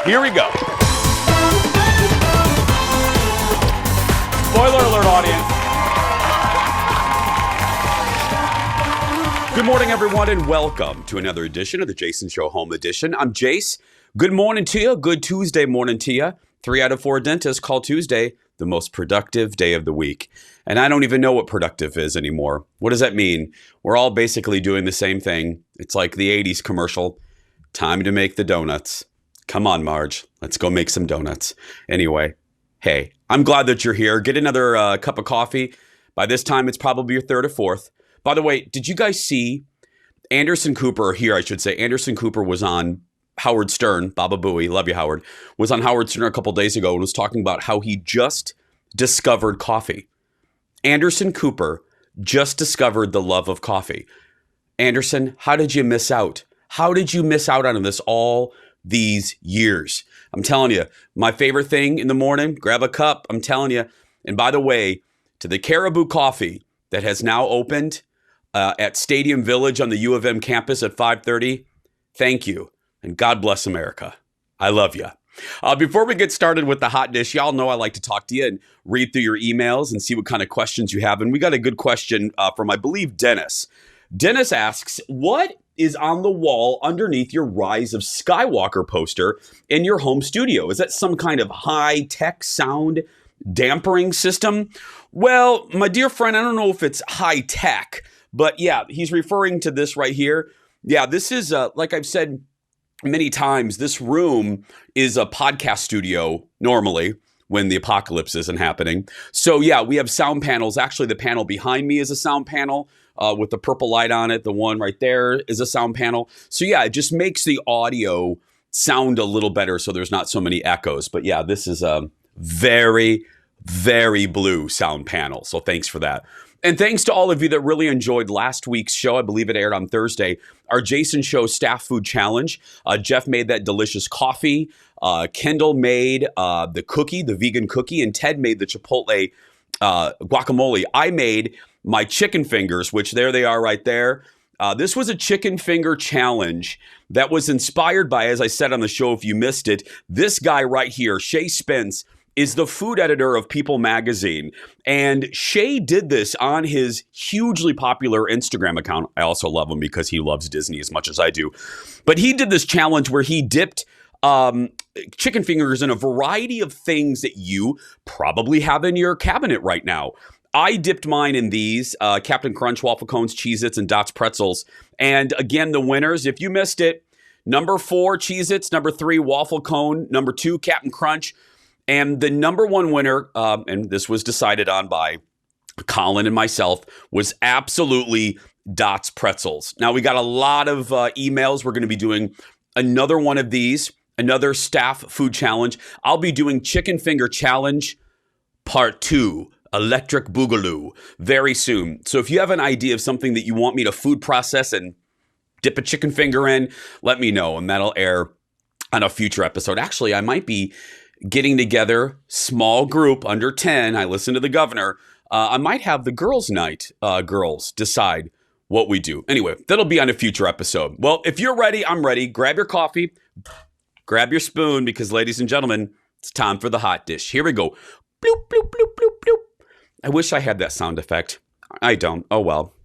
Here we go. Spoiler alert, audience. Good morning, everyone, and welcome to another edition of the Jason Show Home Edition. I'm Jace. Good morning to you. Good Tuesday morning to you. 3 out of 4 dentists call Tuesday the most productive day of the week. And I don't even know what productive is anymore. What does that mean? We're all basically doing the same thing. It's like the 80s commercial. Time to make the donuts. Come on, Marge. Let's go make some donuts. Anyway, hey, I'm glad that you're here. Get another cup of coffee. By this time, it's probably your third or fourth. By the way, did you guys see Anderson Cooper Anderson Cooper was on Howard Stern, Baba Booey, love you, Howard, was on Howard Stern a couple days ago and was talking about how he just discovered coffee. Anderson Cooper just discovered the love of coffee. Anderson, how did you miss out? How did you miss out on this all these years? I'm telling you, my favorite thing in the morning, grab a cup, I'm telling you. And by the way, to the Caribou Coffee that has now opened at Stadium Village on the U of M campus at 5:30, thank you. And God bless America. I love you. Before we get started with the hot dish, y'all know I like to talk to you and read through your emails and see what kind of questions you have. And we got a good question from, I believe, Dennis. Dennis asks, what is on the wall underneath your Rise of Skywalker poster in your home studio? Is that some kind of high-tech sound dampering system? Well, my dear friend, I don't know if it's high-tech, but yeah, he's referring to this right here. Yeah, this is, like I've said many times, this room is a podcast studio normally when the apocalypse isn't happening. So yeah, we have sound panels. Actually, the panel behind me is a sound panel with the purple light on it. The one right there is a sound panel. So yeah, it just makes the audio sound a little better so there's not so many echoes. But yeah, this is a very, very blue sound panel. So thanks for that. And thanks to all of you that really enjoyed last week's show. I believe it aired on Thursday. Our Jason Show Staff Food Challenge. Jeff made that delicious coffee. Kendall made the cookie, the vegan cookie. And Ted made the Chipotle guacamole. I made my chicken fingers, which there they are right there. This was a chicken finger challenge that was inspired by, as I said on the show, if you missed it, this guy right here, Shay Spence, is the food editor of People magazine. And Shay did this on his hugely popular Instagram account. I also love him because he loves Disney as much as I do. But he did this challenge where he dipped chicken fingers in a variety of things that you probably have in your cabinet right now. I dipped mine in these, Captain Crunch, Waffle Cones, Cheez-Its, and Dots Pretzels. And again, the winners, if you missed it, number 4, Cheez-Its, number 3, Waffle Cone, number 2, Captain Crunch. And the number 1 winner, and this was decided on by Colin and myself, was absolutely Dots Pretzels. Now, we got a lot of emails. We're going to be doing another one of these, another staff food challenge. I'll be doing Chicken Finger Challenge Part 2, Electric Boogaloo, very soon. So if you have an idea of something that you want me to food process and dip a chicken finger in, let me know, and that'll air on a future episode. Actually, I might be getting together, small group, under 10. I listen to the governor. I might have the girls' night, girls decide what we do. Anyway, that'll be on a future episode. Well, if you're ready, I'm ready. Grab your coffee, grab your spoon, because ladies and gentlemen, it's time for the hot dish. Here we go. Bloop, bloop, bloop, bloop, bloop. I wish I had that sound effect. I don't. Oh, well.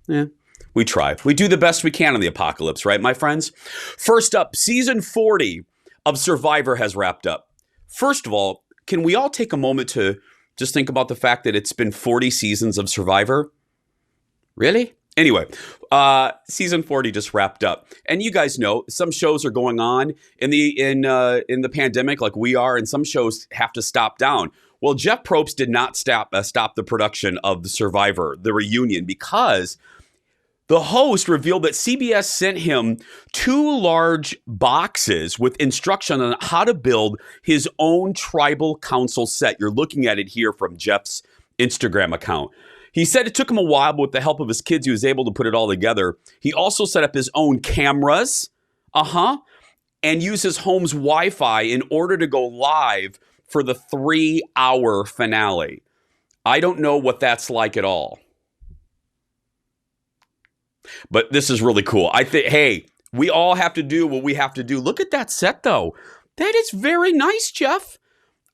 We try. We do the best we can in the apocalypse, right, my friends? First up, season 40 of Survivor has wrapped up. First of all, can we all take a moment to just think about the fact that it's been 40 seasons of Survivor? Really? Anyway, season 40 just wrapped up. And you guys know some shows are going on in the pandemic like we are, and some shows have to stop down. Well, Jeff Probst did not stop the production of the Survivor, the reunion, because the host revealed that CBS sent him 2 large boxes with instruction on how to build his own tribal council set. You're looking at it here from Jeff's Instagram account. He said it took him a while, but with the help of his kids, he was able to put it all together. He also set up his own cameras, and used his home's Wi-Fi in order to go live for the 3-hour finale. I don't know what that's like at all. But this is really cool. I think, hey, we all have to do what we have to do. Look at that set, though. That is very nice, Jeff.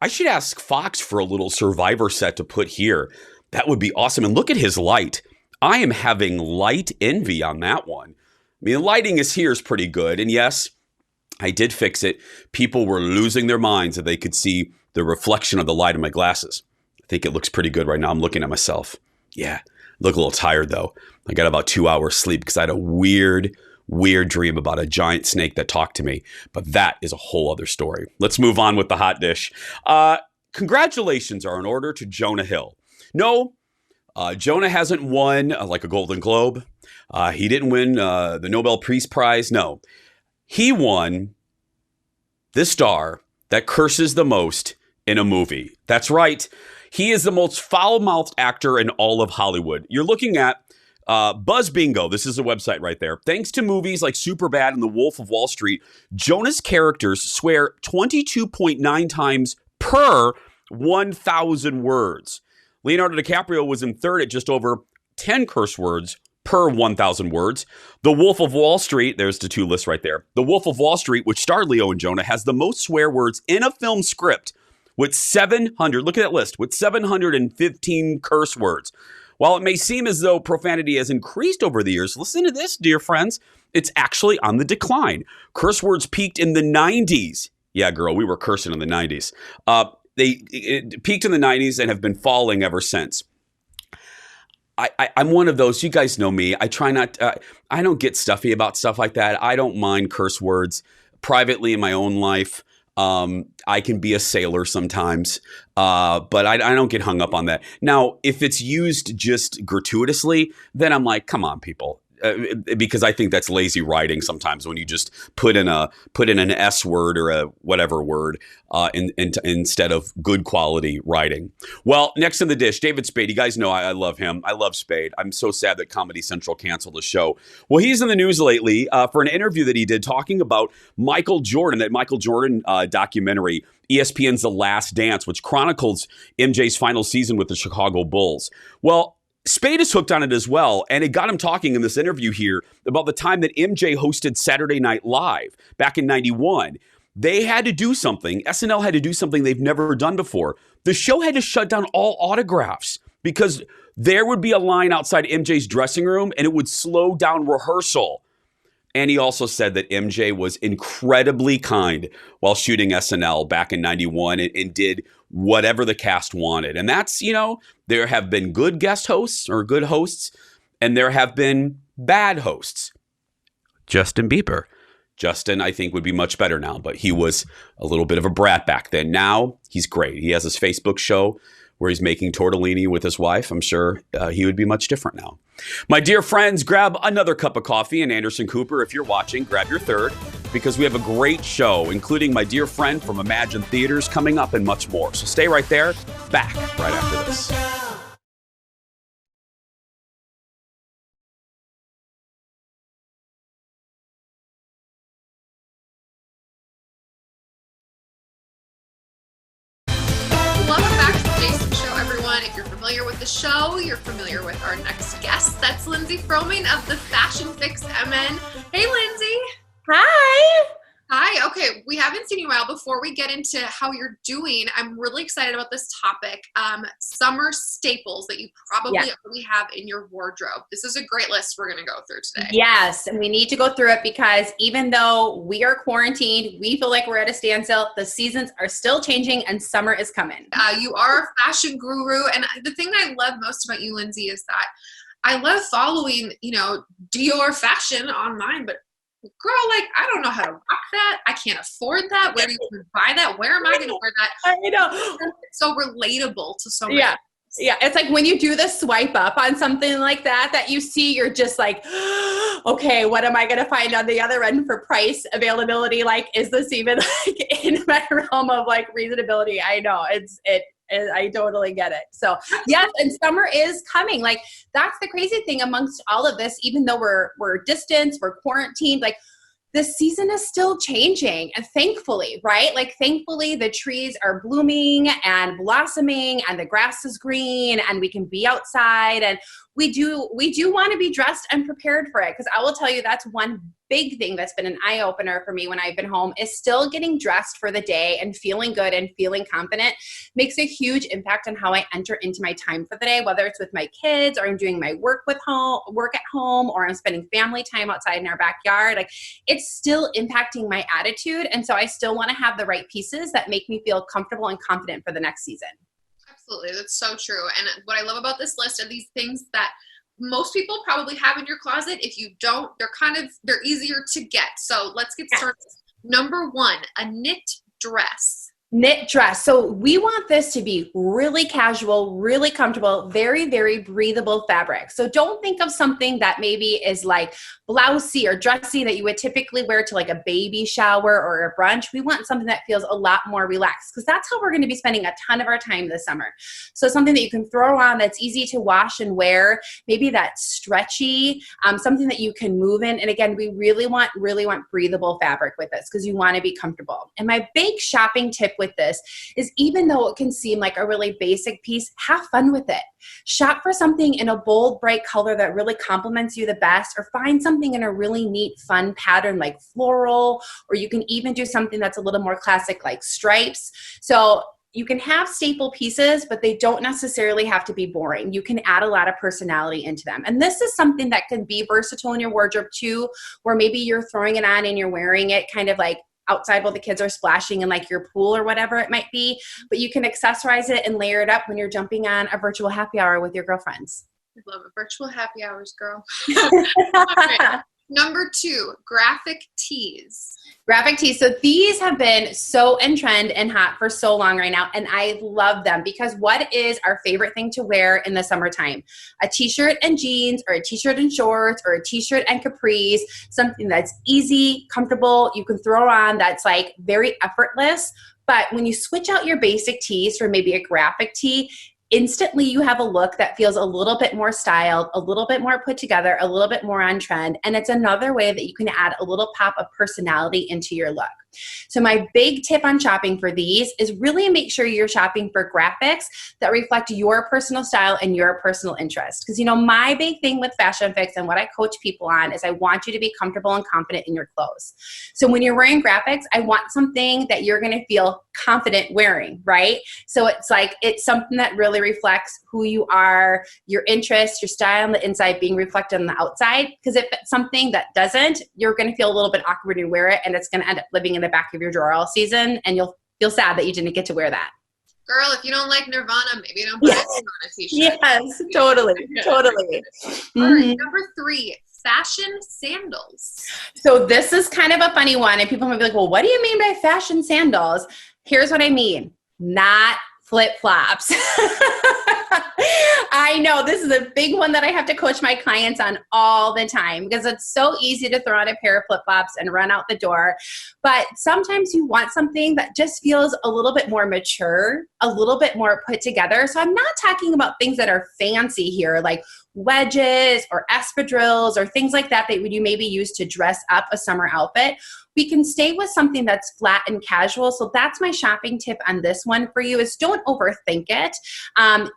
I should ask Fox for a little Survivor set to put here. That would be awesome. And look at his light. I am having light envy on that one. I mean, the lighting here is pretty good. And yes, I did fix it. People were losing their minds that they could see the reflection of the light in my glasses. I think it looks pretty good right now. I'm looking at myself. Yeah, look a little tired though. I got about 2 hours sleep because I had a weird dream about a giant snake that talked to me. But that is a whole other story. Let's move on with the hot dish. Congratulations are in order to Jonah Hill. No, Jonah hasn't won like a Golden Globe. He didn't win the Nobel Peace Prize. No, he won the star that curses the most in a movie. That's right. He is the most foul-mouthed actor in all of Hollywood. You're looking at Buzz Bingo. This is a website right there. Thanks to movies like Superbad and The Wolf of Wall Street, Jonah's characters swear 22.9 times per 1,000 words. Leonardo DiCaprio was in third at just over 10 curse words per 1,000 words. The Wolf of Wall Street, there's the two lists right there. The Wolf of Wall Street, which starred Leo and Jonah, has the most swear words in a film script with 700, look at that list, with 715 curse words. While it may seem as though profanity has increased over the years, listen to this, dear friends. It's actually on the decline. Curse words peaked in the 90s. Yeah, girl, we were cursing in the 90s. It peaked in the 90s and have been falling ever since. I'm one of those, you guys know me. I try not, I don't get stuffy about stuff like that. I don't mind curse words privately in my own life. I can be a sailor sometimes, but I don't get hung up on that. Now, if it's used just gratuitously, then I'm like, come on, people. Because I think that's lazy writing sometimes when you just put in an S word or a whatever word instead of good quality writing. Well, next in the dish, David Spade. You guys know I love him. I love Spade. I'm so sad that Comedy Central canceled the show. Well, he's in the news lately for an interview that he did talking about Michael Jordan, that Michael Jordan documentary, ESPN's The Last Dance, which chronicles MJ's final season with the Chicago Bulls. Well, Spade is hooked on it as well, and it got him talking in this interview here about the time that MJ hosted Saturday Night Live back in 91. They had to do something. SNL had to do something they've never done before. The show had to shut down all autographs because there would be a line outside MJ's dressing room, and it would slow down rehearsal. And he also said that MJ was incredibly kind while shooting SNL back in 91 and did whatever the cast wanted. And that's, there have been good guest hosts or good hosts, and there have been bad hosts. Justin Bieber. Justin, I think, would be much better now, but he was a little bit of a brat back then. Now, he's great. He has his Facebook show where he's making tortellini with his wife. I'm sure he would be much different now. My dear friends, grab another cup of coffee. And Anderson Cooper, if you're watching, grab your third, because we have a great show, including my dear friend from Imagine Theaters coming up and much more. So stay right there. Back right after this. If you're familiar with the show, you're familiar with our next guest. That's Lindsay Froman of the Fashion Fix MN. Hey, Lindsay. Hi. Hi. Okay, we haven't seen you in a while. Before we get into how you're doing, I'm really excited about this topic. Summer staples that you probably already have in your wardrobe. This is a great list we're going to go through today. Yes, and we need to go through it because even though we are quarantined, we feel like we're at a standstill. The seasons are still changing and summer is coming. You are a fashion guru. And the thing that I love most about you, Lindsay, is that I love following, Dior fashion online, but girl, I don't know how to rock that. I can't afford that. Where do you buy that? Where am I going to wear that? I know. It's so relatable to so many. Yeah. It's like when you do the swipe up on something like that you see, you're just like, okay, what am I going to find on the other end for price, availability? Is this even in my realm of reasonability? I know I totally get it. So yes, and summer is coming. That's the crazy thing amongst all of this, even though we're distanced, we're quarantined, the season is still changing. And thankfully, right? Thankfully the trees are blooming and blossoming and the grass is green and we can be outside and we do want to be dressed and prepared for it. Because I will tell you, that's one big thing that's been an eye-opener for me when I've been home, is still getting dressed for the day and feeling good and feeling confident makes a huge impact on how I enter into my time for the day, whether it's with my kids or I'm doing my work at home, or I'm spending family time outside in our backyard. Like, it's still impacting my attitude. And so I still want to have the right pieces that make me feel comfortable and confident for the next season. Absolutely. That's so true. And what I love about this list are these things that most people probably have in your closet. If you don't, they're easier to get. So let's get started. Number 1, a knit dress. Knit dress. So we want this to be really casual, really comfortable, very, very breathable fabric. So don't think of something that maybe is like blousey or dressy that you would typically wear to like a baby shower or a brunch. We want something that feels a lot more relaxed, because that's how we're going to be spending a ton of our time this summer. So something that you can throw on that's easy to wash and wear, maybe that's stretchy, something that you can move in. And again, we really want breathable fabric with this, because you want to be comfortable. And my big shopping tip with this is, even though it can seem like a really basic piece, have fun with it. Shop for something in a bold, bright color that really complements you the best, or find something in a really neat, fun pattern like floral, or you can even do something that's a little more classic like stripes. So you can have staple pieces, but they don't necessarily have to be boring. You can add a lot of personality into them. And this is something that can be versatile in your wardrobe too, where maybe you're throwing it on and you're wearing it kind of like outside while the kids are splashing in like your pool or whatever it might be, but you can accessorize it and layer it up when you're jumping on a virtual happy hour with your girlfriends. I love it. Virtual happy hours, girl. Okay. Number 2, graphic tees. Graphic tees. So these have been so in trend and hot for so long right now. And I love them, because what is our favorite thing to wear in the summertime? A t-shirt and jeans, or a t-shirt and shorts, or a t-shirt and capris, something that's easy, comfortable, you can throw on, that's like very effortless. But when you switch out your basic tees for maybe a graphic tee, instantly you have a look that feels a little bit more styled, a little bit more put together, a little bit more on trend. And it's another way that you can add a little pop of personality into your look. So my big tip on shopping for these is really make sure you're shopping for graphics that reflect your personal style and your personal interest. Because, you know, my big thing with Fashion Fix and what I coach people on is I want you to be comfortable and confident in your clothes. So when you're wearing graphics, I want something that you're going to feel confident wearing, right? So it's something that really reflects who you are, your interests, your style on the inside being reflected on the outside. Because if it's something that doesn't, you're going to feel a little bit awkward when you wear it, and it's going to end up living in the back of your drawer all season, and you'll feel sad that you didn't get to wear that. Girl, if you don't like Nirvana, maybe don't buy a Nirvana t-shirt. Yes, totally. All right, number 3, fashion sandals. So this is kind of a funny one, and people might be like, well, what do you mean by fashion sandals? Here's what I mean. Not flip-flops. I know this is a big one that I have to coach my clients on all the time, because it's so easy to throw on a pair of flip-flops and run out the door. But sometimes you want something that just feels a little bit more mature, a little bit more put together. So I'm not talking about things that are fancy here, like wedges or espadrilles or things like that you maybe use to dress up a summer outfit. We can stay with something that's flat and casual. So that's my shopping tip on this one for you, is don't overthink it.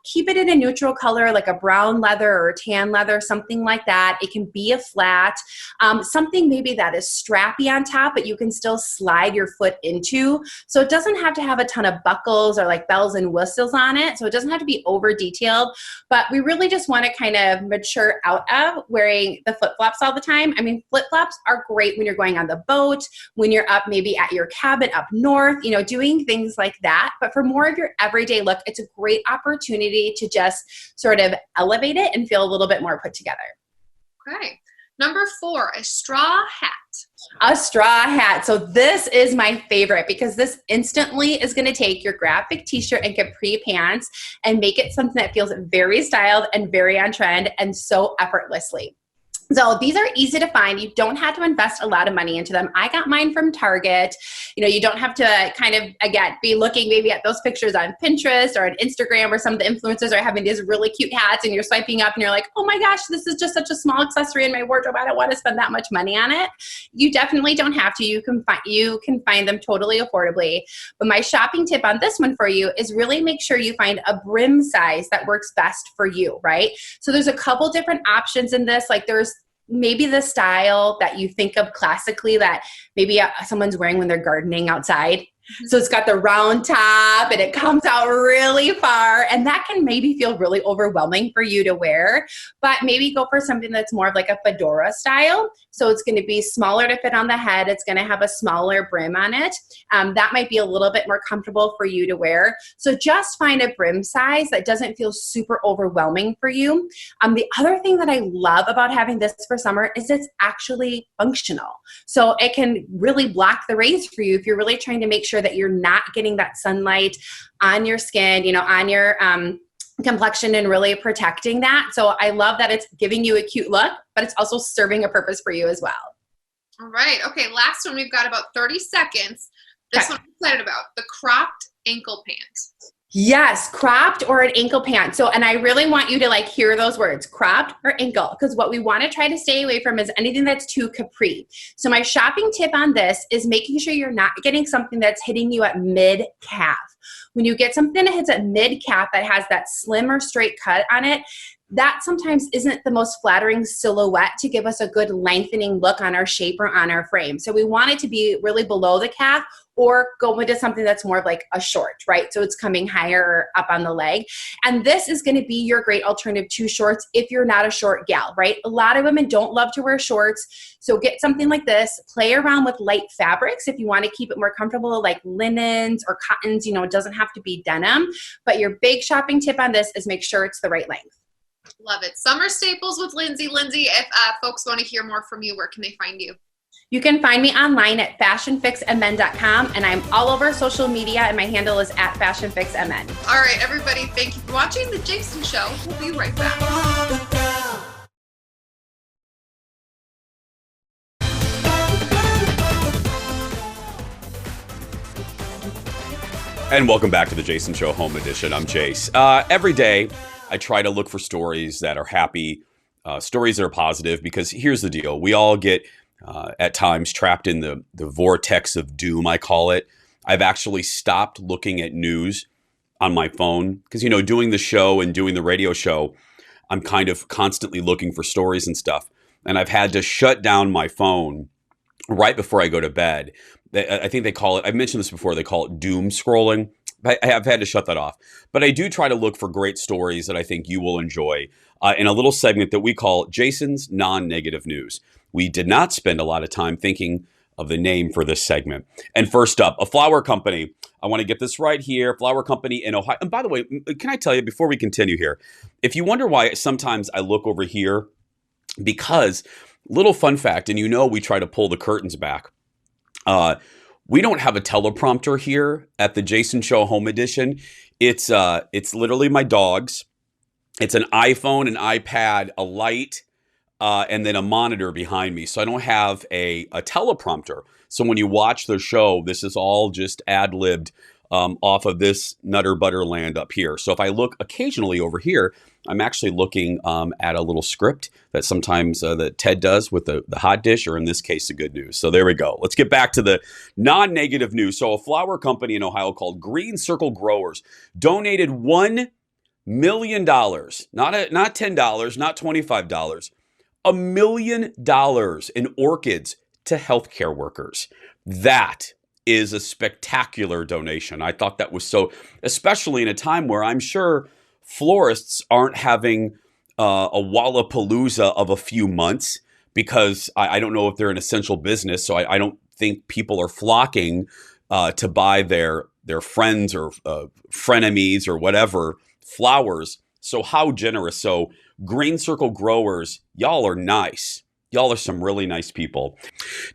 Keep it in a neutral color, like a brown leather or tan leather, something like that. It can be a flat, something maybe that is strappy on top, but you can still slide your foot into. So it doesn't have to have a ton of buckles or like bells and whistles on it. So it doesn't have to be over detailed, but we really just want to kind of mature out of wearing the flip-flops all the time. I mean, flip-flops are great when you're going on the boat, when you're up maybe at your cabin up north, you know, doing things like that. But for more of your everyday look, it's a great opportunity to just sort of elevate it and feel a little bit more put together. Okay. Number 4, a straw hat. A straw hat. So this is my favorite, because this instantly is going to take your graphic t-shirt and capri pants and make it something that feels very styled and very on trend and so effortlessly. So these are easy to find. You don't have to invest a lot of money into them. I got mine from Target. You don't have to kind of, again, be looking maybe at those pictures on Pinterest or on Instagram, or some of the influencers are having these really cute hats, and you're swiping up and you're like, oh my gosh, this is just such a small accessory in my wardrobe. I don't want to spend that much money on it. You definitely don't have to. You can find them totally affordably. But my shopping tip on this one for you is really make sure you find a brim size that works best for you, right? So there's a couple different options in this. Like there's maybe the style that you think of classically that maybe someone's wearing when they're gardening outside. So it's got the round top and it comes out really far, and that can maybe feel really overwhelming for you to wear. But maybe go for something that's more of like a fedora style. So it's going to be smaller to fit on the head. It's going to have a smaller brim on it. That might be a little bit more comfortable for you to wear. So just find a brim size that doesn't feel super overwhelming for you. The other thing that I love about having this for summer is it's actually functional. So it can really block the rays for you if you're really trying to make sure that you're not getting that sunlight on your skin, on your complexion, and really protecting that. So I love that it's giving you a cute look, but it's also serving a purpose for you as well. All right. Okay. Last one. We've got about 30 seconds. This one I'm excited about, the cropped ankle pant. Yes, cropped or an ankle pant. So, and I really want you to hear those words, cropped or ankle, because what we want to try to stay away from is anything that's too capri. So my shopping tip on this is making sure you're not getting something that's hitting you at mid-calf. When you get something that hits at mid-calf that has that slim or straight cut on it, that sometimes isn't the most flattering silhouette to give us a good lengthening look on our shape or on our frame. So we want it to be really below the calf, or go into something that's more of like a short, right? So it's coming higher up on the leg. And this is going to be your great alternative to shorts if you're not a short gal, right? A lot of women don't love to wear shorts. So get something like this. Play around with light fabrics if you want to keep it more comfortable, like linens or cottons. It doesn't have to be denim. But your big shopping tip on this is make sure it's the right length. Love it. Summer staples with Lindsay. Lindsay, if folks want to hear more from you, where can they find you? You can find me online at fashionfixmn.com, and I'm all over social media, and my handle is at fashionfixmn. All right, everybody, thank you for watching The Jason Show. We'll be right back. And welcome back to The Jason Show Home Edition. I'm Jace. Every day, I try to look for stories that are happy, stories that are positive, because here's the deal. We all get at times trapped in the vortex of doom, I call it. I've actually stopped looking at news on my phone because, doing the show and doing the radio show, I'm kind of constantly looking for stories and stuff. And I've had to shut down my phone right before I go to bed. I think they call it, I've mentioned this before, they call it doom scrolling. I have had to shut that off. But I do try to look for great stories that I think you will enjoy in a little segment that we call Jason's Non-Negative News. We did not spend a lot of time thinking of the name for this segment. And first up, a flower company. I want to get this right here. Flower company in Ohio. And by the way, can I tell you before we continue here, if you wonder why sometimes I look over here, because little fun fact, and we try to pull the curtains back. We don't have a teleprompter here at the Jason Show Home Edition. It's literally my dog's. It's an iPhone, an iPad, a light, and then a monitor behind me. So I don't have a teleprompter. So when you watch the show, this is all just ad-libbed off of this Nutter Butter land up here. So if I look occasionally over here, I'm actually looking at a little script that sometimes that Ted does with the hot dish, or in this case, the good news. So there we go. Let's get back to the non-negative news. So a flower company in Ohio called Green Circle Growers donated $1 million, not $10, not $25, $1 million in orchids to healthcare workers. That is a spectacular donation. I thought that was so, especially in a time where I'm sure florists aren't having a Wallapalooza of a few months, because I don't know if they're an essential business. So I don't think people are flocking to buy their friends or frenemies or whatever flowers. So how generous. So Green Circle Growers, y'all are nice. Y'all are some really nice people.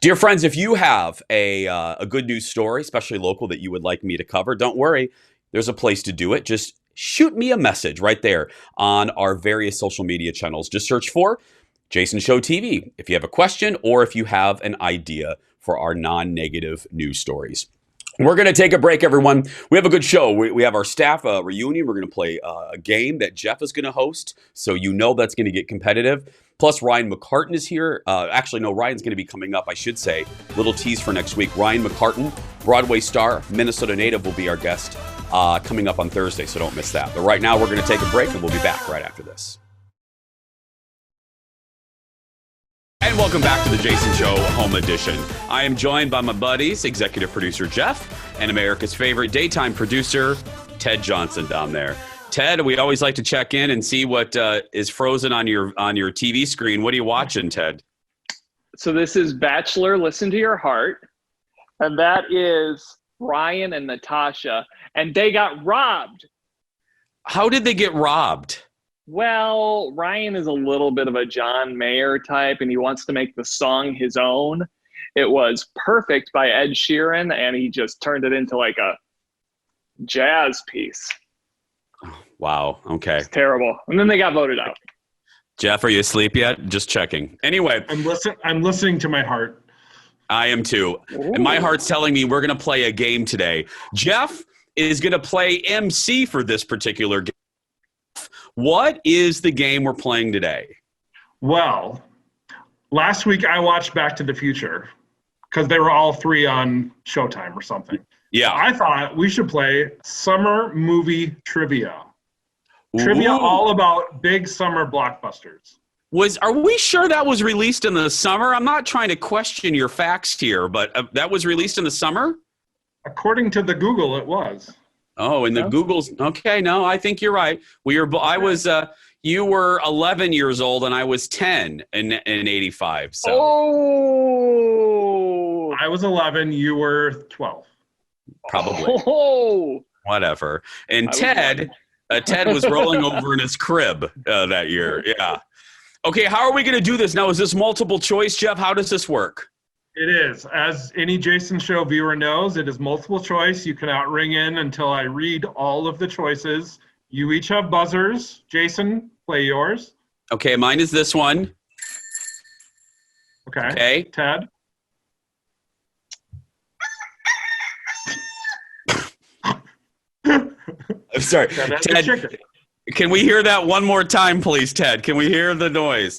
Dear friends, if you have a good news story, especially local, that you would like me to cover, don't worry. There's a place to do it. Just shoot me a message right there on our various social media channels. Just search for Jason Show TV if you have a question or if you have an idea for our non-negative news stories. We're going to take a break, everyone. We have a good show. We have our staff reunion. We're going to play a game that Jeff is going to host, so you know that's going to get competitive. Plus, Ryan McCartan is here. Actually, no, Ryan's going to be coming up, I should say. Little tease for next week. Ryan McCartan, Broadway star, Minnesota native, will be our guest coming up on Thursday, so don't miss that. But right now, we're going to take a break, and we'll be back right after this. And welcome back to the Jason Show Home Edition. I am joined by my buddies, executive producer Jeff, and America's favorite daytime producer, Ted Johnson down there. Ted, we always like to check in and see what is frozen on your TV screen. What are you watching, Ted? So this is Bachelor, Listen to Your Heart. And that is Ryan and Natasha. And they got robbed. How did they get robbed? Well, Ryan is a little bit of a John Mayer type, and he wants to make the song his own. It was Perfect by Ed Sheeran, and he just turned it into like a jazz piece. Wow. Okay. It's terrible. And then they got voted out. Jeff, are you asleep yet? Just checking. Anyway. I'm listening to my heart. I am too. Ooh. And my heart's telling me we're going to play a game today. Jeff is going to play MC for this particular game. What is the game we're playing today? Well, last week I watched Back to the Future because they were all three on Showtime or something. Yeah. I thought we should play summer movie trivia. Trivia Ooh. all about big summer blockbusters. Are we sure that was released in the summer? I'm not trying to question your facts here, but that was released in the summer? According to the Google, it was. Oh, and the Google's okay. No, I think you're right. You were 11 years old and I was 10 in 85. So I was 11. You were 12. Probably. Whatever. And Ted was rolling over in his crib that year. Yeah. Okay. How are we going to do this now? Is this multiple choice, Jeff? How does this work? It is. As any Jason Show viewer knows, it is multiple choice. You cannot ring in until I read all of the choices. You each have buzzers. Jason, play yours. Okay, mine is this one. Okay. Ted? I'm sorry. Ted, can we hear that one more time, please, Ted? Can we hear the noise?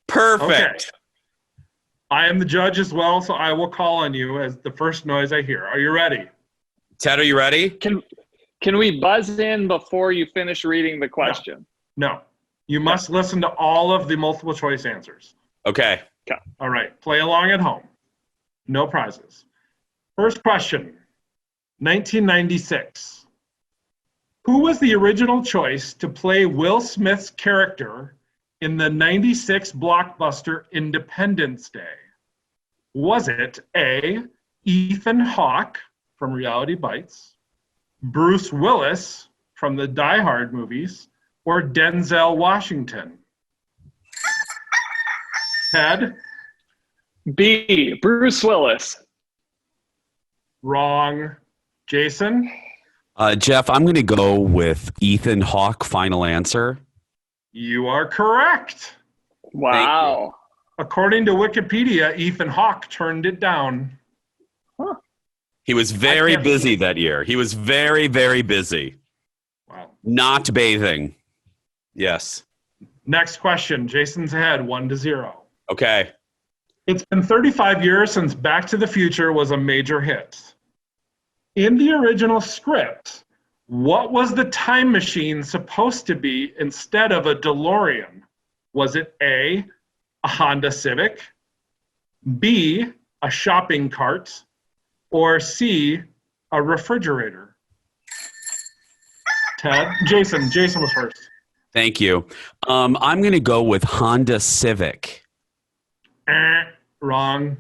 Perfect. Okay. I am the judge as well, so I will call on you as the first noise I hear. Are you ready? Ted, are you ready? Can we buzz in before you finish reading the question? No. You must listen to all of the multiple choice answers. Okay. All right. Play along at home. No prizes. First question. 1996. Who was the original choice to play Will Smith's character in the 96 blockbuster Independence Day? Was it A, Ethan Hawke from Reality Bites, Bruce Willis from the Die Hard movies, or Denzel Washington? Ted? B, Bruce Willis. Wrong. Jason? Jeff, I'm going to go with Ethan Hawke. Final answer. You are correct. Wow. According to Wikipedia, Ethan Hawke turned it down. Huh. He was very busy that year. He was very, very busy. Wow. Not bathing. Yes. Next question. Jason's ahead, 1-0. Okay. It's been 35 years since Back to the Future was a major hit. In the original script, what was the time machine supposed to be instead of a DeLorean? Was it A, a Honda Civic, B, a shopping cart, or C, a refrigerator? Ted? Jason was first. Thank you. I'm going to go with Honda Civic. Wrong.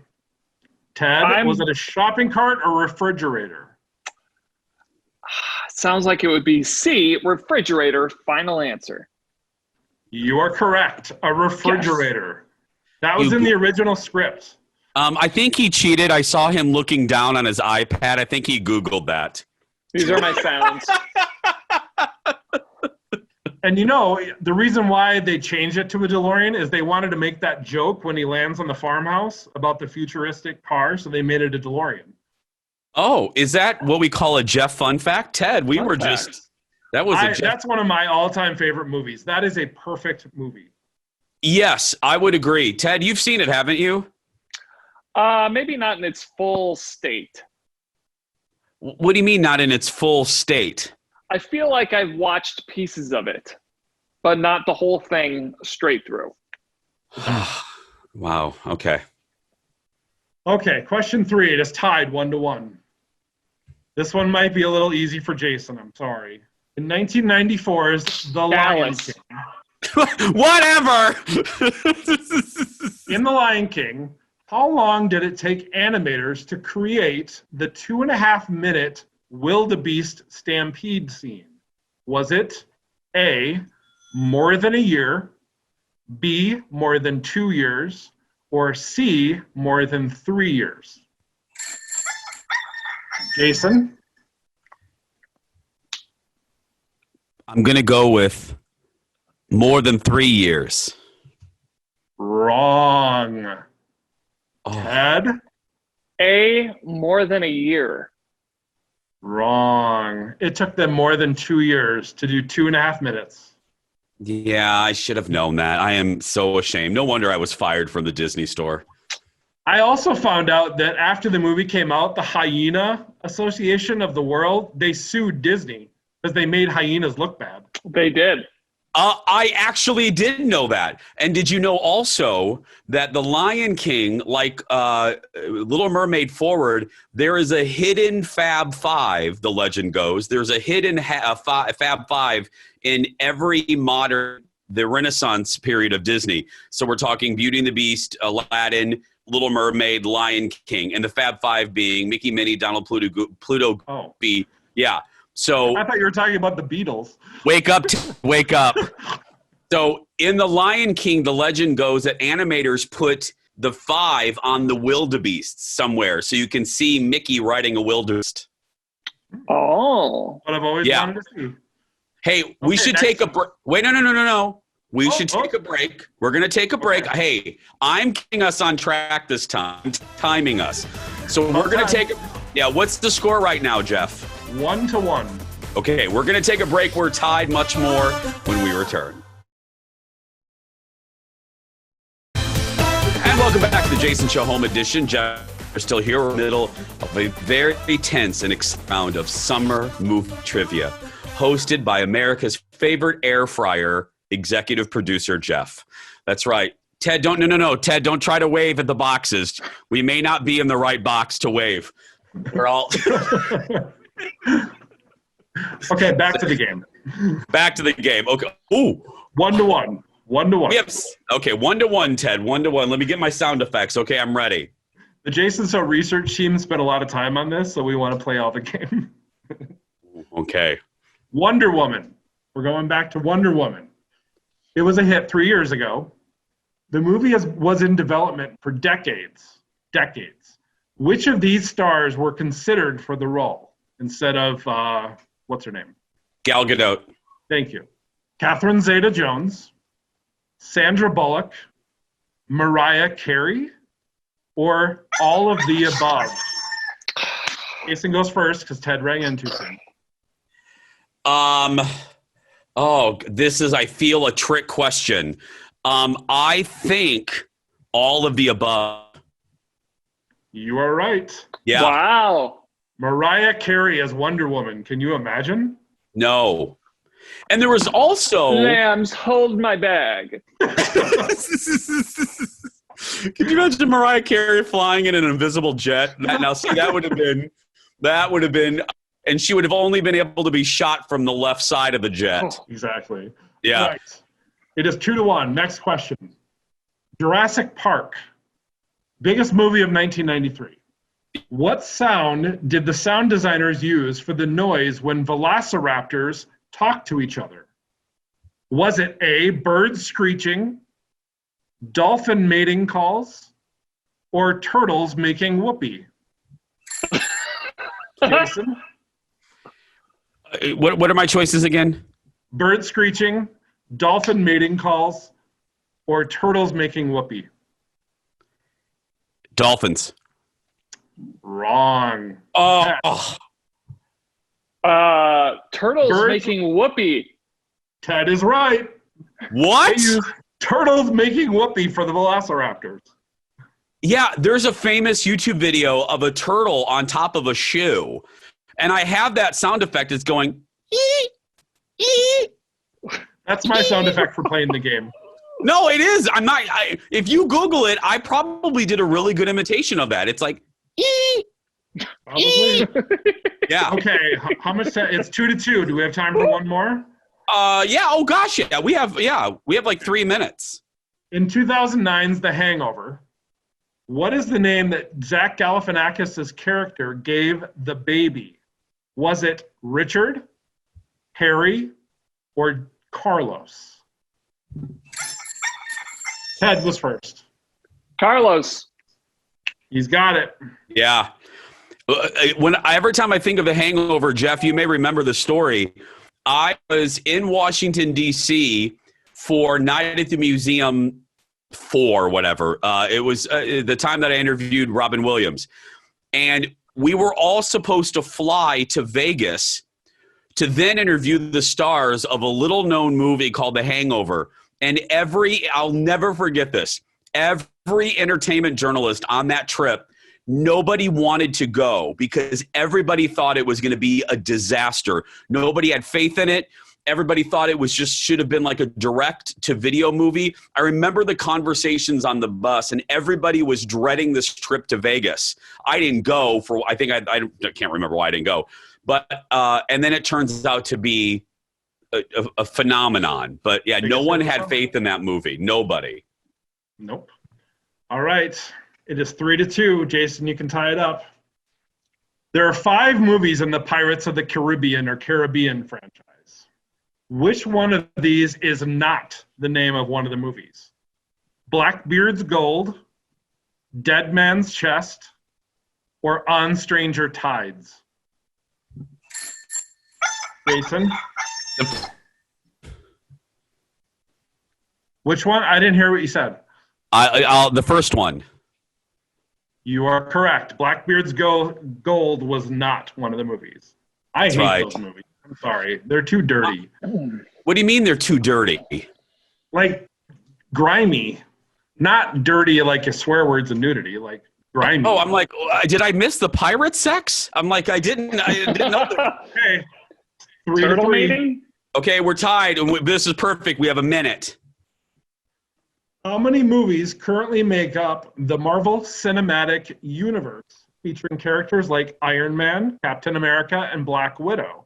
Ted, was it a shopping cart or refrigerator? Sounds like it would be C, refrigerator. Final answer. You are correct. A refrigerator. Yes. That was in the original script. I think he cheated. I saw him looking down on his iPad. I think he Googled that. These are my sounds. And you know, the reason why they changed it to a DeLorean is they wanted to make that joke when he lands on the farmhouse about the futuristic car, so they made it a DeLorean. Oh, is that what we call a Jeff fun fact? Ted, we Fun were fact. just, that was a Jeff. That's one of my all-time favorite movies. That is a perfect movie. Yes, I would agree. Ted, you've seen it, haven't you? Maybe not in its full state. What do you mean not in its full state? I feel like I've watched pieces of it, but not the whole thing straight through. Wow, okay. Okay, question 3. It is tied 1-1. This one might be a little easy for Jason. I'm sorry. In 1994's The Lion Dallas. King. Whatever! In The Lion King, how long did it take animators to create the 2.5-minute wildebeest stampede scene? Was it A, more than a year, B, more than 2 years, or C, more than 3 years? Jason? I'm going to go with more than 3 years. Wrong. Oh. Ted? A, more than a year. Wrong. It took them more than 2 years to do 2.5 minutes. Yeah, I should have known that. I am so ashamed. No wonder I was fired from the Disney store. I also found out that after the movie came out, the Hyena Association of the World, they sued Disney because they made hyenas look bad. They did. I actually did know that. And did you know also that The Lion King, like Little Mermaid forward, there is a hidden Fab Five, the legend goes. There's a hidden Fab Five in every modern, the Renaissance period of Disney. So we're talking Beauty and the Beast, Aladdin, Little Mermaid, Lion King, and the Fab Five being Mickey, Minnie, Donald, Pluto, Goofy. Yeah. So I thought you were talking about the Beatles. wake up, wake up. So in The Lion King, the legend goes that animators put the 5 on the wildebeest somewhere so you can see Mickey riding a wildebeest. Oh. What I've always wanted to see. Hey, we should take a break. Wait, no. We should take a break. We're going to take a break. Okay. Hey, I'm getting us on track this time, timing us. So we're going to take what's the score right now, Jeff? 1-1. Okay, we're going to take a break. We're tied much more when we return. And welcome back to the Jason Show Home Edition. Jeff, we're still here in the middle of a very tense and exciting round of summer movie trivia, hosted by America's favorite air fryer executive producer, Jeff. That's right. Ted, no. Ted, don't try to wave at the boxes. We may not be in the right box to wave. We're all... Okay, back to the game. Back to the game. Okay. Ooh. 1-1. 1-1. Yep. Okay, 1-1, Ted. 1-1. Let me get my sound effects. Okay, I'm ready. The Jason So research team spent a lot of time on this, so we want to play all the game. Okay. Wonder Woman. We're going back to Wonder Woman. It was a hit 3 years ago. The movie was in development for decades. Which of these stars were considered for the role instead of, what's her name? Gal Gadot. Thank you. Catherine Zeta-Jones, Sandra Bullock, Mariah Carey, or all of the above? Jason goes first because Ted rang in too soon. This is, I feel, a trick question. I think all of the above. You are right. Yeah. Wow. Mariah Carey as Wonder Woman. Can you imagine? No. And there was also... Lambs, hold my bag. Can you imagine Mariah Carey flying in an invisible jet? Now, see, that would have been, and she would have only been able to be shot from the left side of the jet. Exactly. Yeah. Right. It is 2-1. Next question. Jurassic Park. Biggest movie of 1993. What sound did the sound designers use for the noise when velociraptors talk to each other? Was it A, birds screeching, dolphin mating calls, or turtles making whoopee? Jason? What are my choices again? bird screeching, dolphin mating calls, or turtles making whoopee? Dolphins. Wrong. Oh. Turtles Birds? making whoopee. Ted is right. What? They use turtles making whoopee for the velociraptors. Yeah, there's a famous YouTube video of a turtle on top of a shoe. And I have that sound effect. It's going, ee, ee. That's my sound effect for playing the game. No, it is. I'm not. If you Google it, I probably did a really good imitation of that. It's like, ee. Probably. Yeah. Okay, how much time? It's 2-2. Do we have time for one more? Yeah. Oh gosh. Yeah. We have like 3 minutes. In 2009's The Hangover, what is the name that Zach Galifianakis' character gave the baby? Was it Richard, Harry, or Carlos? Ted was first. Carlos. He's got it. Yeah. Every time I think of The Hangover, Jeff, you may remember the story. I was in Washington, D.C. for Night at the Museum 4, whatever. It was the time that I interviewed Robin Williams. And we were all supposed to fly to Vegas to then interview the stars of a little-known movie called The Hangover. And I'll never forget this, every entertainment journalist on that trip, nobody wanted to go because everybody thought it was going to be a disaster. Nobody had faith in it. Everybody thought it was should have been like a direct-to-video movie. I remember the conversations on the bus, and everybody was dreading this trip to Vegas. I didn't go I can't remember why I didn't go. But and then it turns out to be a phenomenon. But yeah, no one had faith in that movie. Nobody. Nope. All right. It is 3-2. Jason, you can tie it up. There are 5 movies in the Pirates of the Caribbean or Caribbean franchise. Which one of these is not the name of one of the movies? Blackbeard's Gold, Dead Man's Chest, or On Stranger Tides? Jason? Which one? I didn't hear what you said. The first one. You are correct. Blackbeard's Gold was not one of the movies. I hate those movies. I'm sorry. They're too dirty. What do you mean they're too dirty? Like grimy. Not dirty like a swear words and nudity. Like grimy. Oh, I'm like, did I miss the pirate sex? I'm like, I didn't know that. Okay. 3-3. Turtle mating? Okay, we're tied. This is perfect. We have a minute. How many movies currently make up the Marvel Cinematic Universe, featuring characters like Iron Man, Captain America, and Black Widow?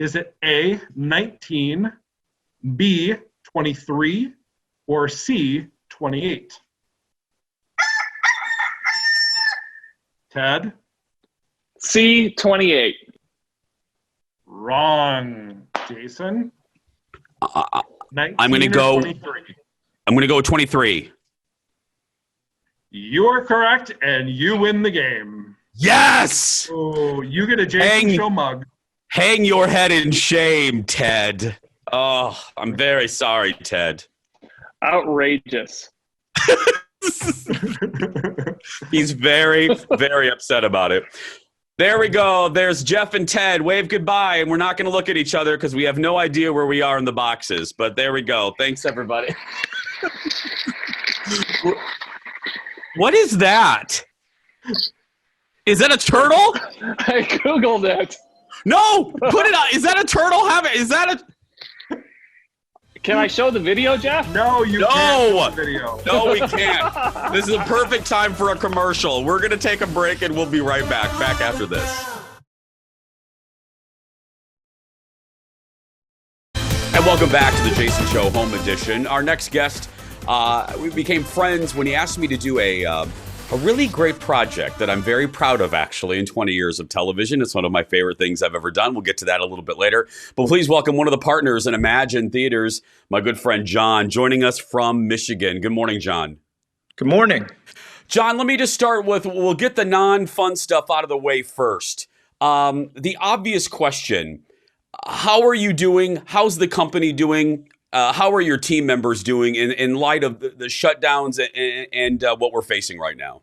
Is it A, 19, B, 23, or C, 28? Ted? C, 28. Wrong. Jason? I'm going to go. 23? I'm going to go with 23. You are correct, and you win the game. Yes! Oh, you get a Jason Show mug. Hang your head in shame, Ted. Oh, I'm very sorry, Ted. Outrageous. He's very, very upset about it. There we go. There's Jeff and Ted. Wave goodbye, and we're not going to look at each other because we have no idea where we are in the boxes. But there we go. Thanks, everybody. What is that? Is that a turtle? I Googled it. No, put it on. Is that a turtle? Is that a? Can I show the video, Jeff? No, you can't show the video. No, we can't. This is a perfect time for a commercial. We're going to take a break, and we'll be right back after this. And welcome back to the Jason Show Home Edition. Our next guest, we became friends when he asked me to do a really great project that I'm very proud of, actually, in 20 years of television. It's one of my favorite things I've ever done. We'll get to that a little bit later. But please welcome one of the partners in Imagine Theaters, my good friend John, joining us from Michigan. Good morning, John. Good morning. John, let me just start with, we'll get the non-fun stuff out of the way first. The obvious question, how are you doing? How's the company doing? How are your team members doing in light of the shutdowns and what we're facing right now?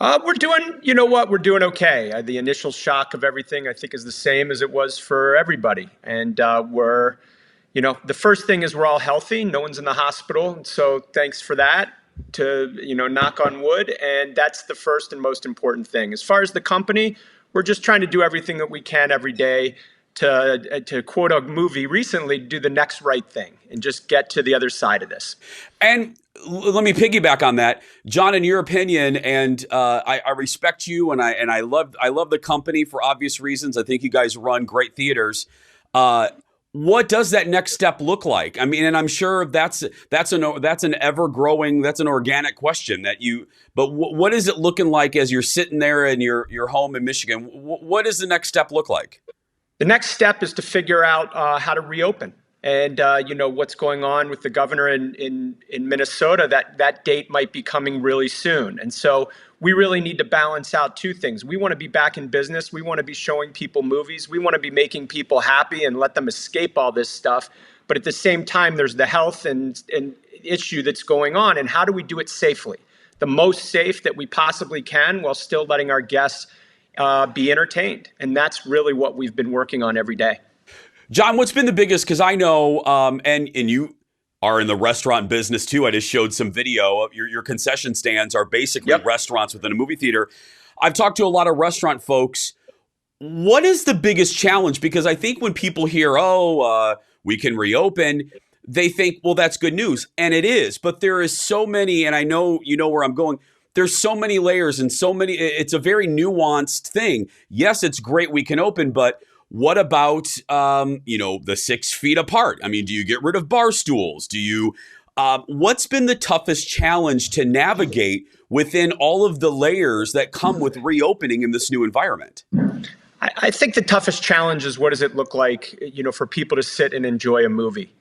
We're doing, you know what, we're doing okay. The initial shock of everything, I think, is the same as it was for everybody. And the first thing is we're all healthy. No one's in the hospital. So thanks for that, to, knock on wood. And that's the first and most important thing. As far as the company, we're just trying to do everything that we can every day to quote a movie recently, do the next right thing and just get to the other side of this. And let me piggyback on that, John. In your opinion, and I respect you, and I love the company for obvious reasons. I think you guys run great theaters. What does that next step look like? I mean, and I'm sure that's an ever growing, that's an organic question that you. But what is it looking like as you're sitting there in your home in Michigan? What does the next step look like? The next step is to figure out how to reopen. And, what's going on with the governor in Minnesota, that date might be coming really soon. And so we really need to balance out two things. We want to be back in business. We want to be showing people movies. We want to be making people happy and let them escape all this stuff. But at the same time, there's the health and issue that's going on. And how do we do it safely? The most safe that we possibly can while still letting our guests be entertained. And that's really what we've been working on every day. John, what's been the biggest, because I know, and you are in the restaurant business too. I just showed some video of your concession stands are basically restaurants within a movie theater. I've talked to a lot of restaurant folks. What is the biggest challenge? Because I think when people hear, we can reopen, they think, well, that's good news. And it is, but there is so many, and I know you know where I'm going. There's so many layers and so many, it's a very nuanced thing. Yes, it's great we can open, but what about, the 6 feet apart? I mean, do you get rid of bar stools? Do you, what's been the toughest challenge to navigate within all of the layers that come with reopening in this new environment? I think the toughest challenge is, what does it look like, for people to sit and enjoy a movie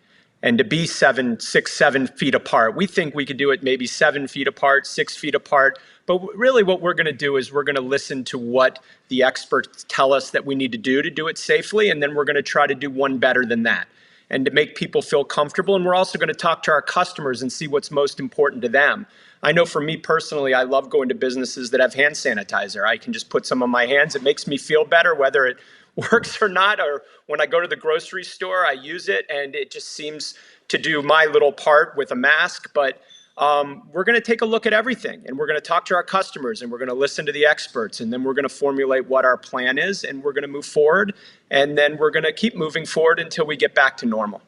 and to be 7 feet apart? We think we could do it maybe 7 feet apart, 6 feet apart. But really what we're going to do is we're going to listen to what the experts tell us that we need to do it safely. And then we're going to try to do one better than that and to make people feel comfortable. And we're also going to talk to our customers and see what's most important to them. I know for me personally, I love going to businesses that have hand sanitizer. I can just put some on my hands. It makes me feel better, whether it works or not. Or when I go to the grocery store, I use it and it just seems to do my little part with a mask. But we're going to take a look at everything, and we're going to talk to our customers, and we're going to listen to the experts, and then we're going to formulate what our plan is, and we're going to move forward, and then we're going to keep moving forward until we get back to normal.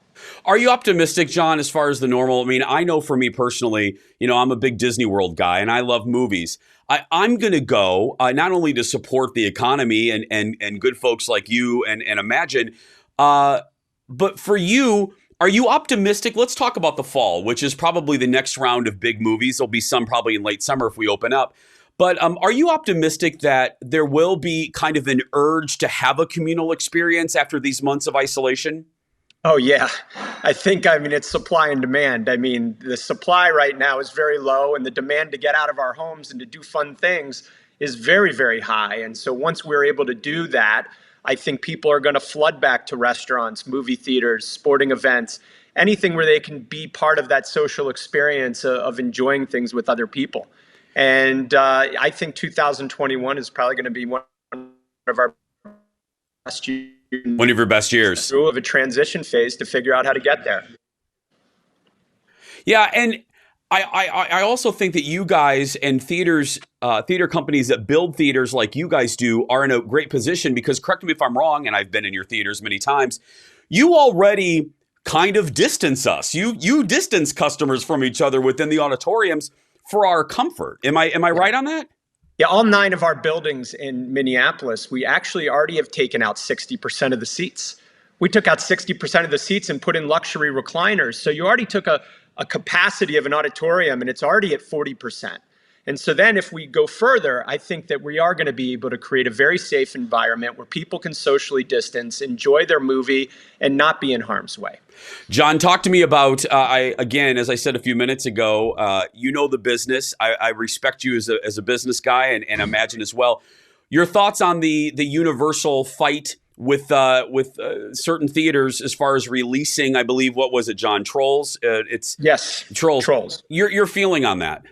Are you optimistic, John, as far as the normal? I mean, I know for me personally, I'm a big Disney World guy, and I love movies. I'm going to go not only to support the economy and good folks like you and Imagine, but for you, are you optimistic? Let's talk about the fall, which is probably the next round of big movies. There'll be some probably in late summer if we open up. But are you optimistic that there will be kind of an urge to have a communal experience after these months of isolation? Oh, yeah. I think, it's supply and demand. The supply right now is very low, and the demand to get out of our homes and to do fun things is very, very high. And so once we're able to do that, I think people are going to flood back to restaurants, movie theaters, sporting events, anything where they can be part of that social experience of enjoying things with other people. And I think 2021 is probably going to be one of our best years. One of your best years. Through of a transition phase to figure out how to get there. Yeah, and I also think that you guys and theater companies that build theaters like you guys do are in a great position because, correct me if I'm wrong, and I've been in your theaters many times, you already kind of distance us. You distance customers from each other within the auditoriums for our comfort. Am I right on that? Yeah, all 9 of our buildings in Minneapolis, we actually already have taken out 60% of the seats. We took out 60% of the seats and put in luxury recliners. So you already took a capacity of an auditorium, and it's already at 40%. And so then if we go further, I think that we are going to be able to create a very safe environment where people can socially distance, enjoy their movie, and not be in harm's way. John, talk to me about, again, as I said a few minutes ago, you know the business. I respect you as a business guy and Imagine as well. Your thoughts on the universal fight with certain theaters as far as releasing. I believe, what was it, John? Trolls. It's Yes, Trolls. Trolls. Your feeling on that?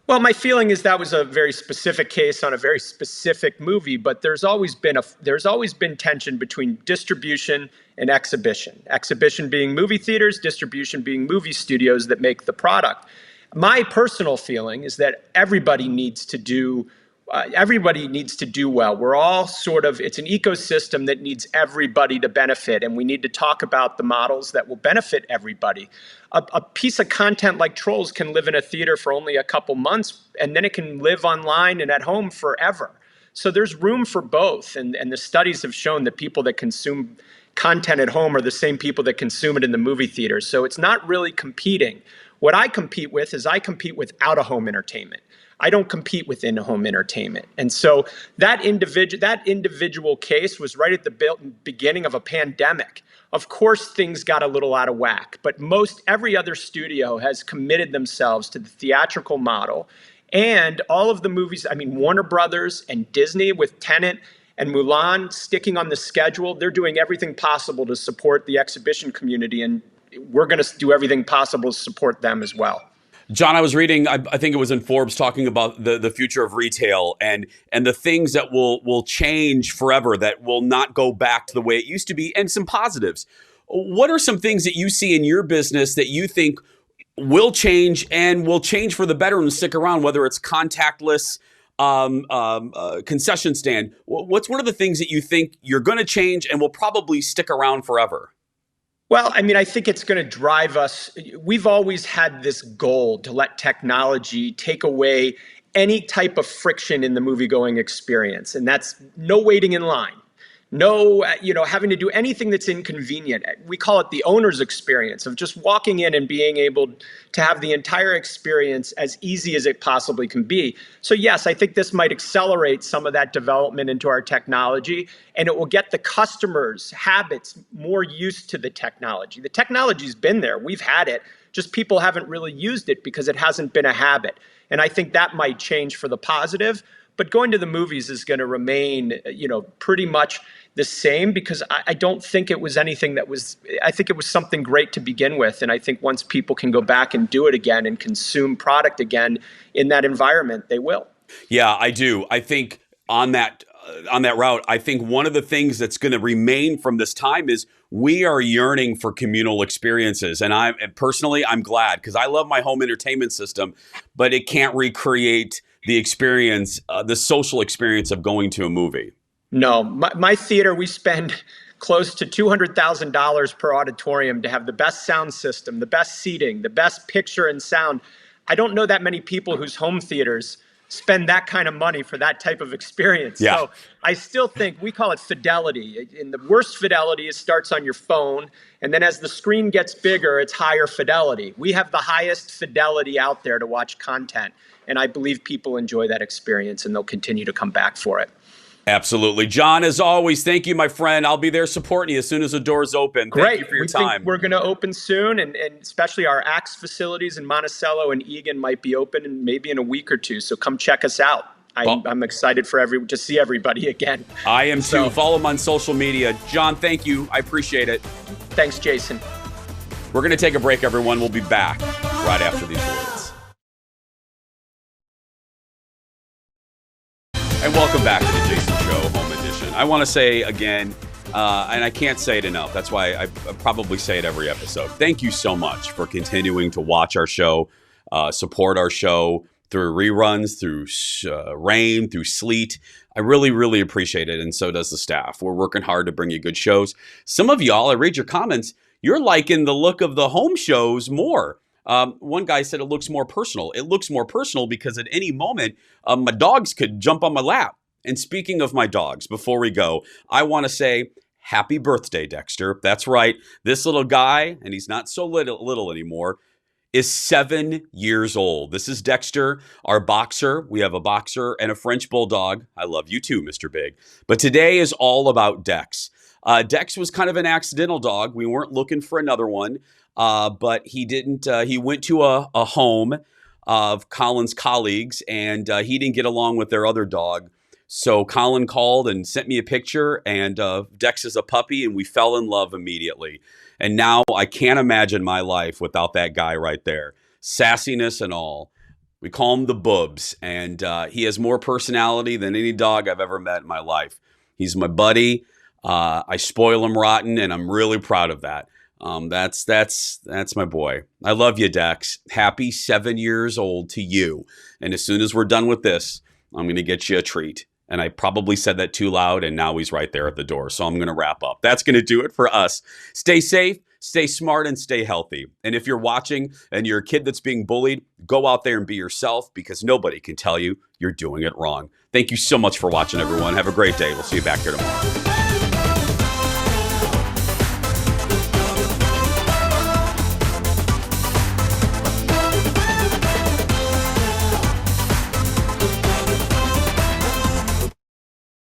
Well, my feeling is that was a very specific case on a very specific movie, but there's always been tension between distribution and exhibition. Exhibition being movie theaters, distribution being movie studios that make the product. My personal feeling is that everybody needs to do well. We're all it's an ecosystem that needs everybody to benefit, and we need to talk about the models that will benefit everybody. A piece of content like Trolls can live in a theater for only a couple months, and then it can live online and at home forever. So there's room for both, and the studies have shown that people that consume content at home are the same people that consume it in the movie theater. So it's not really competing. What I compete with is I compete with out-of-home entertainment. I don't compete with in-home entertainment. And so that individual case was right at the beginning of a pandemic. Of course, things got a little out of whack, but every other studio has committed themselves to the theatrical model. And all of the movies, Warner Brothers and Disney with Tenet and Mulan sticking on the schedule, they're doing everything possible to support the exhibition community, and we're going to do everything possible to support them as well. John, I was reading, I think it was in Forbes, talking about the future of retail and the things that will change forever, that will not go back to the way it used to be, and some positives. What are some things that you see in your business that you think will change and will change for the better and stick around, whether it's contactless, concession stand? What's one of the things that you think you're going to change and will probably stick around forever? Well, I think it's going to drive us. We've always had this goal to let technology take away any type of friction in the movie-going experience. And that's no waiting in line, no, having to do anything that's inconvenient. We call it the owner's experience of just walking in and being able to have the entire experience as easy as it possibly can be. So yes, I think this might accelerate some of that development into our technology, and it will get the customers' habits more used to the technology. The technology's been there. We've had it. Just people haven't really used it because it hasn't been a habit. And I think that might change for the positive. But going to the movies is going to remain, pretty much the same, because I don't think it was anything that was, I think it was something great to begin with. And I think once people can go back and do it again and consume product again in that environment, they will. Yeah, I do. I think on that route, I think one of the things that's going to remain from this time is we are yearning for communal experiences. And I'm glad, because I love my home entertainment system, but it can't recreate the experience, the social experience of going to a movie. No, my theater, we spend close to $200,000 per auditorium to have the best sound system, the best seating, the best picture and sound. I don't know that many people whose home theaters spend that kind of money for that type of experience. Yeah. So I still think we call it fidelity. In the worst fidelity, it starts on your phone. And then as the screen gets bigger, it's higher fidelity. We have the highest fidelity out there to watch content. And I believe people enjoy that experience, and they'll continue to come back for it. Absolutely. John, as always, thank you, my friend. I'll be there supporting you as soon as the doors open. Great. Thank you for your time. We're going to open soon, and especially our Axe facilities in Monticello and Eagan might be open in maybe in a week or two. So come check us out. I'm excited to see everybody again. I am too. Follow him on social media. John, thank you. I appreciate it. Thanks, Jason. We're going to take a break, everyone. We'll be back right after these words. And welcome back to the Jason Show Home Edition. I want to say again, and I can't say it enough, that's why I probably say it every episode. Thank you so much for continuing to watch our show, support our show through reruns, through rain, through sleet. I really, really appreciate it, and so does the staff. We're working hard to bring you good shows. Some of y'all, I read your comments, you're liking the look of the home shows more. One guy said it looks more personal. It looks more personal because at any moment, my dogs could jump on my lap. And speaking of my dogs, before we go, I want to say happy birthday, Dexter. That's right. This little guy, and he's not so little anymore, is 7 years old. This is Dexter, our boxer. We have a boxer and a French bulldog. I love you too, Mr. Big. But today is all about Dex. Dex was kind of an accidental dog. We weren't looking for another one. But he didn't, he went to a home of Colin's colleagues, and he didn't get along with their other dog. So Colin called and sent me a picture, and Dex is a puppy, and we fell in love immediately. And now I can't imagine my life without that guy right there. Sassiness and all. We call him the Boobs, and he has more personality than any dog I've ever met in my life. He's my buddy. I spoil him rotten, and I'm really proud of that. That's my boy. I love you, Dex. Happy 7 years old to you. And as soon as we're done with this, I'm going to get you a treat. And I probably said that too loud, and now he's right there at the door. So I'm going to wrap up. That's going to do it for us. Stay safe, stay smart, and stay healthy. And if you're watching and you're a kid that's being bullied, go out there and be yourself, because nobody can tell you you're doing it wrong. Thank you so much for watching, everyone. Have a great day. We'll see you back here tomorrow.